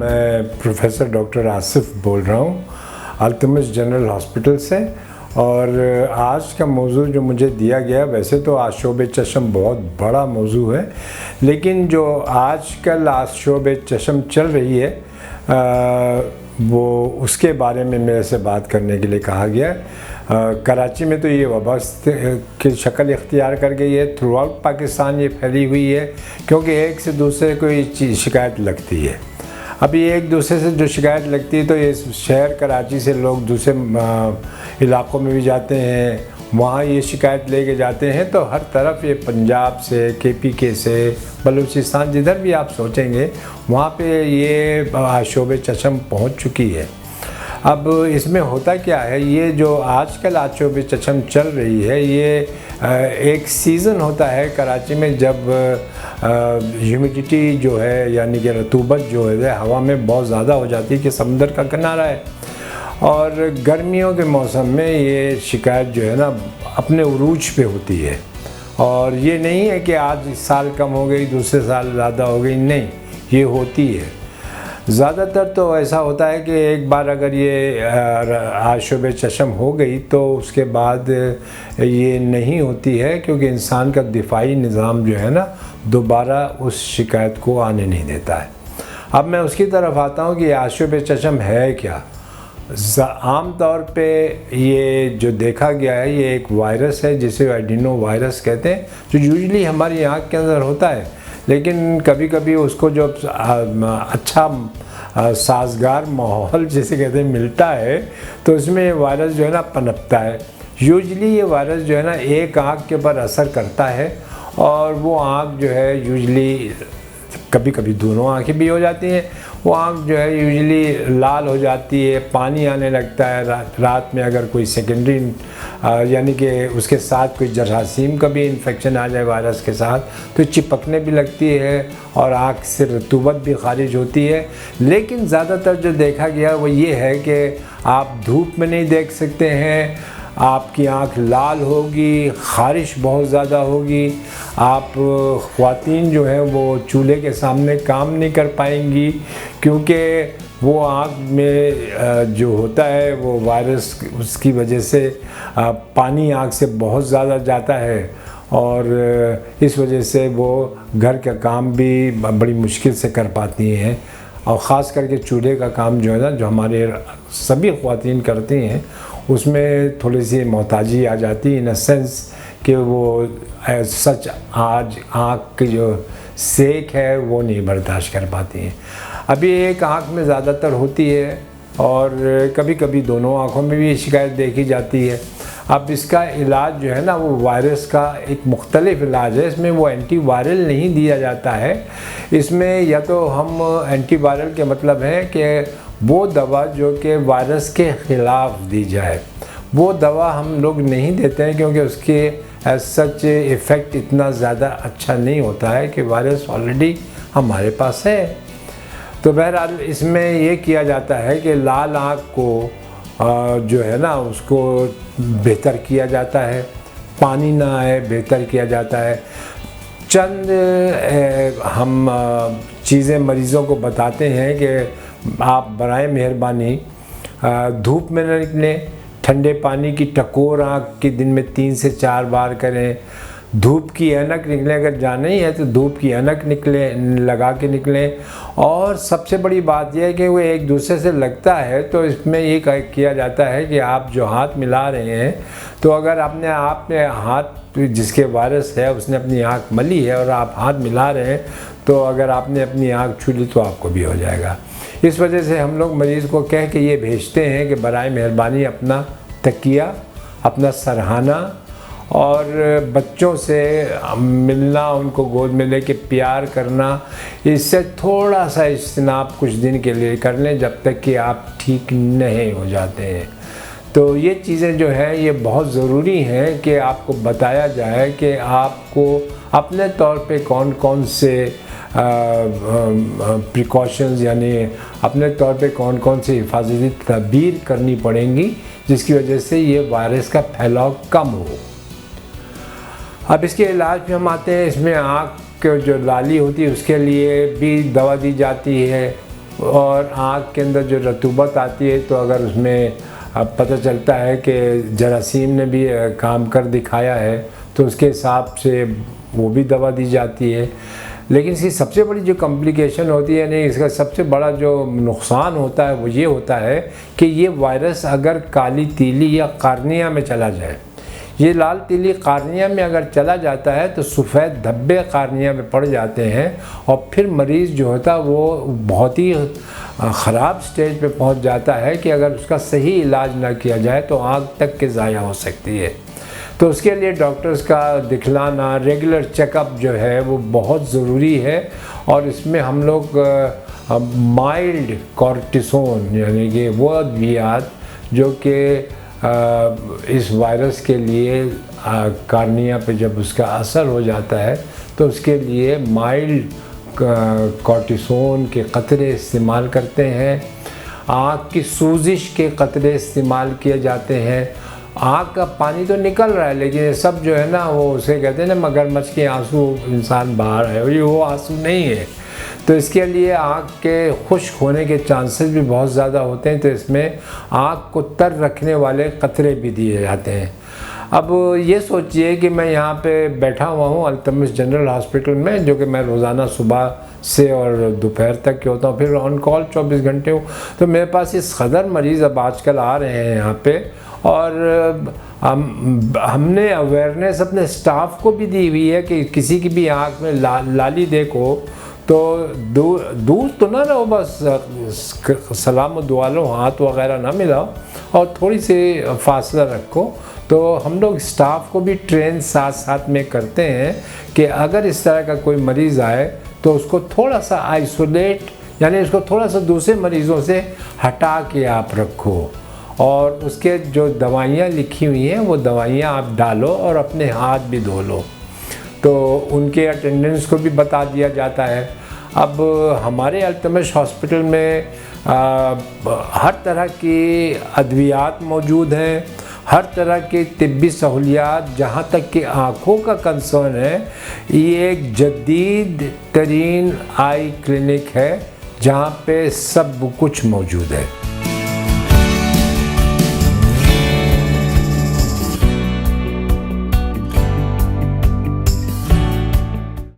मैं professor doctor Asif बोल रहा हूँ अल्तमिश जनरल हॉस्पिटल से। और आज का मौजू जो मुझे दिया गया, वैसे तो आशोब चश्म बहुत बड़ा मौजू है, लेकिन जो आजकल आशोब चश्म चल रही है वो उसके बारे में मेरे से बात करने के लिए कहा गया। कराची में तो ये वबा की शक्ल इख्तियार कर गई है, थ्रू आउट पाकिस्तान ये फैली हुई है, क्योंकि एक से दूसरे को ये शिकायत लगती है। अभी एक दूसरे से जो शिकायत लगती है तो ये शहर कराची से लोग दूसरे इलाक़ों में भी जाते हैं, वहाँ ये शिकायत लेके जाते हैं, तो हर तरफ ये पंजाब से, KPK से, बलूचिस्तान, जिधर भी आप सोचेंगे वहाँ पे ये आशोब चश्म पहुँच चुकी है। अब इसमें होता क्या है, ये जो आजकल आशोब चश्म चल रही है, ये एक सीज़न होता है कराची में जब ह्यूमिडिटी जो है यानी कि रतूबत जो है हवा में बहुत ज़्यादा हो जाती है कि समंदर का किनारा है। और गर्मियों के मौसम में ये शिकायत जो है ना अपने उरूज पे होती है। और ये नहीं है कि आज इस साल कम हो गई, दूसरे साल ज़्यादा हो गई, नहीं, ये होती है। ज़्यादातर तो ऐसा होता है कि एक बार अगर ये आशोब चश्म हो गई तो उसके बाद ये नहीं होती है, क्योंकि इंसान का दिफाई निज़ाम जो है ना दोबारा उस शिकायत को आने नहीं देता है। अब मैं उसकी तरफ आता हूँ कि आशोब चश्म है क्या। आम तौर पे ये जो देखा गया है, ये एक वायरस है जिसे एडिनो वायरस कहते हैं, जो यूजुअली हमारी आँख के अंदर होता है, लेकिन कभी कभी उसको जो अच्छा साजगार माहौल जिसे कहते हैं मिलता है तो उसमें ये वायरस जो है ना पनपता है। यूजुअली ये वायरस जो है ना एक आँख के ऊपर असर करता है, और वो आँख जो है यूजुअली कभी कभी दोनों आँखें भी हो जाती हैं। वो आँख जो है यूजुअली लाल हो जाती है, पानी आने लगता है। रात में अगर कोई सेकेंडरी यानी कि उसके साथ कोई जरासीम का भी इन्फेक्शन आ जाए वायरस के साथ तो चिपकने भी लगती है और आँख से रतूबत भी खारिज होती है। लेकिन ज़्यादातर जो देखा गया वो ये है कि आप धूप में नहीं देख सकते हैं, आपकी आँख लाल होगी, ख़ारिश बहुत ज़्यादा होगी, आप ख़वातीन जो हैं वो चूल्हे के सामने काम नहीं कर पाएंगी, क्योंकि वो आँख में जो होता है वो वायरस उसकी वजह से पानी आँख से बहुत ज़्यादा जाता है, और इस वजह से वो घर का काम भी बड़ी मुश्किल से कर पाती हैं। और ख़ास करके चूल्हे का काम जो है ना, जो हमारे सभी ख़वातीन करती हैं, उसमें थोड़ी सी मोहताजी आ जाती है, इन अ सेंस कि वो सच आज आँख की जो सेक है वो नहीं बर्दाश्त कर पाती हैं। अभी एक आँख में ज़्यादातर होती है और कभी कभी दोनों आँखों में भी ये शिकायत देखी जाती है। अब इसका इलाज जो है ना वो वायरस का एक मुख्तलिफ इलाज है। इसमें वो एंटीवायरल नहीं दिया जाता है। इसमें या तो हम एंटीवायरल के मतलब है कि वो दवा जो कि वायरस के ख़िलाफ़ दी जाए, वो दवा हम लोग नहीं देते हैं, क्योंकि उसके एज सच इफ़ेक्ट इतना ज़्यादा अच्छा नहीं होता है कि वायरस ऑलरेडी हमारे पास है। तो बहरहाल इसमें ये किया जाता है कि लाल आँख को जो है ना उसको बेहतर किया जाता है, पानी ना आए बेहतर किया जाता है। चंद हम चीज़ें मरीज़ों को बताते हैं कि आप बराए मेहरबानी धूप में न निकलें, ठंडे पानी की टकोर आँख के दिन में 3 से 4 बार करें, धूप की ऐनक निकलें, अगर जाना ही है तो धूप की ऐनक लगा के निकलें। और सबसे बड़ी बात यह है कि वो एक दूसरे से लगता है तो इसमें ये किया जाता है कि आप जो हाथ मिला रहे हैं, तो अगर आपने हाथ जिसके वायरस है उसने अपनी आँख मली है और आप हाथ मिला रहे हैं, तो अगर आपने अपनी आँख छू ली तो आपको भी हो जाएगा। इस वजह से हम लोग मरीज़ को कह के ये भेजते हैं कि बराए मेहरबानी अपना तकिया, अपना सरहाना और बच्चों से मिलना, उनको गोद में लेके प्यार करना, इससे थोड़ा सा इज्तिनाब कुछ दिन के लिए कर लें जब तक कि आप ठीक नहीं हो जाते हैं। तो ये चीज़ें जो हैं ये बहुत ज़रूरी हैं कि आपको बताया जाए कि आपको अपने तौर पे कौन कौन से प्रिकॉशंस यानी अपने तौर पे कौन कौन सी हिफाजती तदबीर करनी पड़ेंगी जिसकी वजह से ये वायरस का फैलाव कम हो। अब इसके इलाज पे हम आते हैं। इसमें आँख के जो लाली होती है उसके लिए भी दवा दी जाती है, और आँख के अंदर जो रतूबत आती है, तो अगर उसमें अब पता चलता है कि जरासीम ने भी काम कर दिखाया है, तो उसके हिसाब से वो भी दवा दी जाती है। लेकिन इसकी सबसे बड़ी जो कॉम्प्लिकेशन होती है, नहीं, इसका सबसे बड़ा जो नुकसान होता है वो ये होता है कि ये वायरस अगर काली तीली या कार्निया में चला जाए, ये लाल तीली कार्निया में अगर चला जाता है तो सफ़ेद धब्बे कार्निया में पड़ जाते हैं, और फिर मरीज़ जो होता है वो बहुत ही ख़राब स्टेज पे पहुंच जाता है कि अगर उसका सही इलाज ना किया जाए तो आँख तक के ज़ाया हो सकती है। तो उसके लिए डॉक्टर्स का दिखलाना, रेगुलर चेकअप जो है वो बहुत ज़रूरी है। और इसमें हम लोग माइल्ड कॉर्टिसोन, यानी कि वो अद्वियात जो कि इस वायरस के लिए कार्निया पे जब उसका असर हो जाता है तो उसके लिए माइल्ड कॉर्टिसोन के कतरे इस्तेमाल करते हैं। आँख की सूजिश के कतरे इस्तेमाल किए जाते हैं। आँख का पानी तो निकल रहा है, लेकिन ये सब जो है ना, वो उसे कहते हैं ना, मगरमच्छ के आंसू इंसान बाहर है, ये वो आंसू नहीं है। तो इसके लिए आँख के खुश्क होने के चांसेस भी बहुत ज़्यादा होते हैं, तो इसमें आँख को तर रखने वाले कतरे भी दिए जाते हैं। अब ये सोचिए कि मैं यहाँ पे बैठा हुआ हूँ अल्तमिश जनरल हॉस्पिटल में, जो कि मैं रोज़ाना सुबह से और दोपहर तक के होता हूँ, फिर ऑन कॉल 24 घंटे हूँ। तो मेरे पास इस कदर मरीज़ अब आजकल आ रहे हैं यहाँ पे, और हमने अवेयरनेस अपने स्टाफ को भी दी हुई है कि किसी की भी आँख में लाली देखो तो दूर तो ना रहो, बस सलाम दुआ लो, हाथ वगैरह ना मिलाओ और थोड़ी सी फासला रखो। तो हम लोग स्टाफ को भी ट्रेन साथ साथ में करते हैं कि अगर इस तरह का कोई मरीज़ आए तो उसको थोड़ा सा आइसोलेट, यानी उसको थोड़ा सा दूसरे मरीज़ों से हटा के आप रखो, और उसके जो दवाइयाँ लिखी हुई हैं वो दवाइयाँ आप डालो और अपने हाथ भी धो लो। तो उनके अटेंडेंस को भी बता दिया जाता है। अब हमारे अल्तमिश हॉस्पिटल में हर तरह की अद्वियात मौजूद हैं, हर तरह की तिब्बी सहूलियात, जहाँ तक कि आँखों का कंसर्न है, ये एक जदीद तरीन आई क्लिनिक है जहाँ पे सब कुछ मौजूद है।